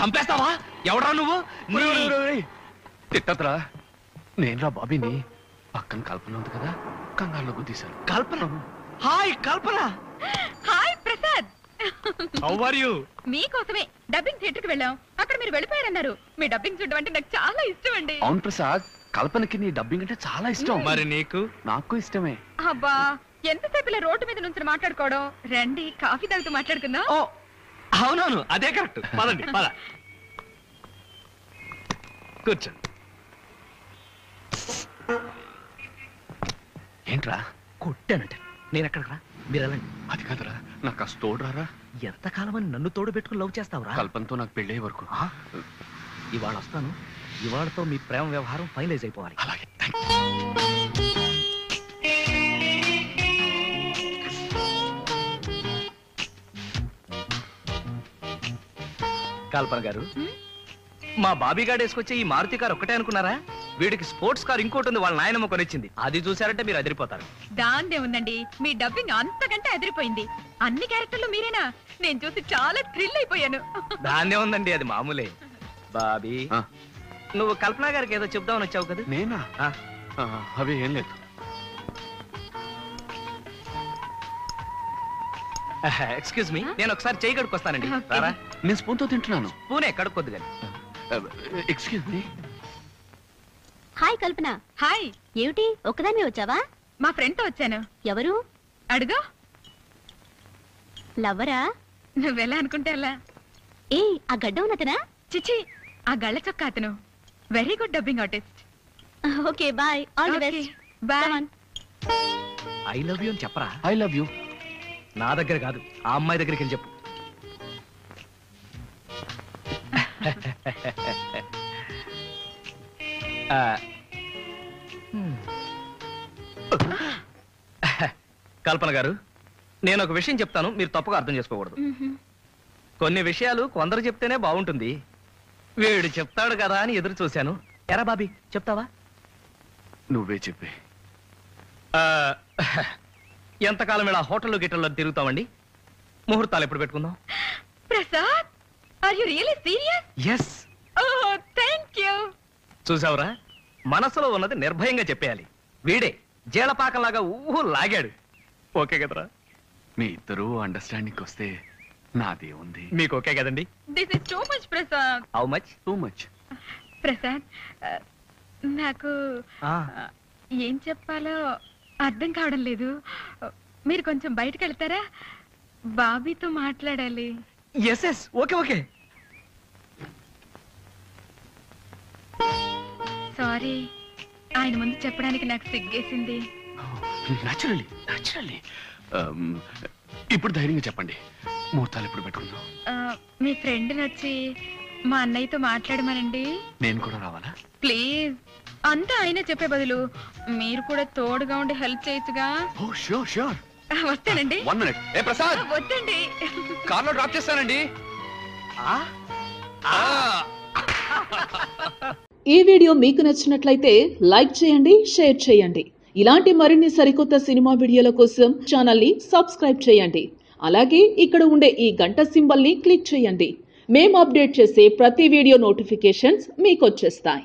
చంపేస్తావా? ఎవడా నువ్వు? తిట్టద్రా, నేనురా బాబీని. పక్కన కల్పన ఉంది కదా, కంగారులో గుద్దీశాను. Kalpana? Hi Kalpana. Hi Prasad. How are you? మీకోసమే డబ్బింగ్ థియేటర్ కి వెళ్ళాం. అక్కడ మీరు వెళ్ళిపోయారన్నారు. మీ డబ్బింగ్ చూడడం అంటే నాకు చాలా ఇష్టం అండి. అవును ప్రసాద్, కల్పనకి నీ డబ్బింగ్ అంటే చాలా ఇష్టం. మరి నీకు? నాకు ఇష్టమే. అబ్బా, ఎంతసేపు ఇలా రోడ్డు మీద నుంచి మాట్లాడుకోవడం. రండి కాఫీ తాగుతూ మాట్లాడుకుందాం. ఓ అవునవును, అదే కరెక్ట్. పదండి పద. కూర్చో. ఏంట్రా? కొట్టానంటే నేను ఎక్కడికి రా, మీరు వెళ్ళండి. అది కాదురా, నాకు కాస్త తోడురారా. ఎంతకాలం అని నన్ను తోడు పెట్టుకుని లవ్ చేస్తావురా? కల్పనతో నాకు పెళ్ళే వరకు. ఇవాళ వస్తాను. ఇవాళతో మీ ప్రేమ వ్యవహారం ఫైనలైజ్ అయిపోవాలి. అలాగే. కల్పన గారు, మా బాబీ గారు వేసుకొచ్చే ఈ మారుతి కారు ఒక్కటే అనుకున్నారా? వీడికి స్పోర్ట్స్ కార్ ఇంకోటి ఉంది, వాళ్ళ నాయనమ్మ కొనిచ్చింది. అది చూసారంటే మీరు అదిరిపోతారు. దాందే ఉందండి, మీ డబ్బింగ్ అంతకంటే అదిరిపోయింది. అన్ని క్యారెక్టర్లు మీరేనా? నేను చూసి చాలా థ్రిల్ అయిపోయాను. దాన్నే ఉందండి, అది మామూలే. బాబీ, నువ్వు కల్పన గారికి ఏదో చెప్దామని వచ్చావు కదా? నేనా? అవి ఏం లేదు. ఎక్స్క్యూజ్ మీ, నేను ఒకసారి చేయి కడుక్కొస్తానండి. రారా. నేను స్పూన్తో తింటున్నాను. పూనే కడుక్కొద్దు కానీ. Excuse me. Hi Kalpana. Hi. ఏమిటి ఒక్కదాన్ని వచ్చావా? మా ఫ్రెండ్ తో వచ్చాను. ఎవరు? అడుగు. లవ్వరా? నువ్వెలా అనుకుంటే అలా. ఏ ఆ గడ్డ ఉన్నతనా? చిచి, ఆ గళ్ళ చొక్కా అతను. Very good dubbing artist. Okay bye, all the best. Bye. I love you అని చెప్పరా? I love you. నా దగ్గర కాదు, ఆ అమ్మాయి దగ్గరికి వెళ్ళి చెప్పు. కల్పన గారు, నేను ఒక విషయం చెప్తాను, మీరు తప్పుగా అర్థం చేసుకోకూడదు. కొన్ని విషయాలు కొందరు చెప్తేనే బాగుంటుంది. వీడు చెప్తాడు కదా అని ఎదురు చూశాను. ఎరా బాబీ, చెప్తావా? నువ్వే చెప్పే. ఎంతకాలం ఇలా హోటల్లో గిట్టల్లో తిరుగుతామండి? ముహూర్తాలు ఎప్పుడు పెట్టుకుందాం? Prasad, are you really serious? Yes. Oh, thank you. చూసావురా, మనసులో ఉన్నది నిర్భయంగా చెప్పేయాలి. వీడే జీలపాకంలాగా లాగాడు. ఓకే కదరా? మీ ఇద్దరు అండర్స్టాండింగ్ వస్తే నాదే ఉంది. మీకు ఓకే కదండి? This is too much Prasad. How much? Too much. Prasad, నాకు ఏం చెప్పాలో అర్థం కావడం లేదు. మీరు కొంచెం బయటకు వెళ్తారా? బాబీతో మాట్లాడాలి. Yes yes, okay okay. Sorry, ఆయన ముందు చెప్పడానికి నాకు సిగ్గేసింది. న్యాచురల్లీ. ఇప్పుడు ధైర్యంగా చెప్పండి, ముహూర్తాలు ఎప్పుడు పెట్టుకుందాం? మీ ఫ్రెండ్ని వచ్చి మా అన్నయ్యతో మాట్లాడమనండి. నేను కూడా రావాలా? ప్లీజ్. అంతా ఆయనే చెప్పే బదులు మీరు కూడా తోడుగా ఉండి హెల్ప్ చేయొచ్చుగా. ఓ ష్యూర్ ష్యూర్. వస్తానండి. 1 minute. ఏ ప్రసాద్, వద్దండి. కార్లో డ్రాప్ చేస్తానండి. ఈ వీడియో మీకు నచ్చినట్లయితే లైక్ చేయండి, షేర్ చేయండి. ఇలాంటి మరిన్ని సరికొత్త సినిమా వీడియోల కోసం ఛానల్ని సబ్స్క్రైబ్ చేయండి. అలాగే ఇక్కడ ఉండే ఈ గంట సింబల్ని క్లిక్ చేయండి. మేము అప్డేట్ చేసే ప్రతి వీడియో నోటిఫికేషన్స్ మీకు వచ్చేస్తాయి.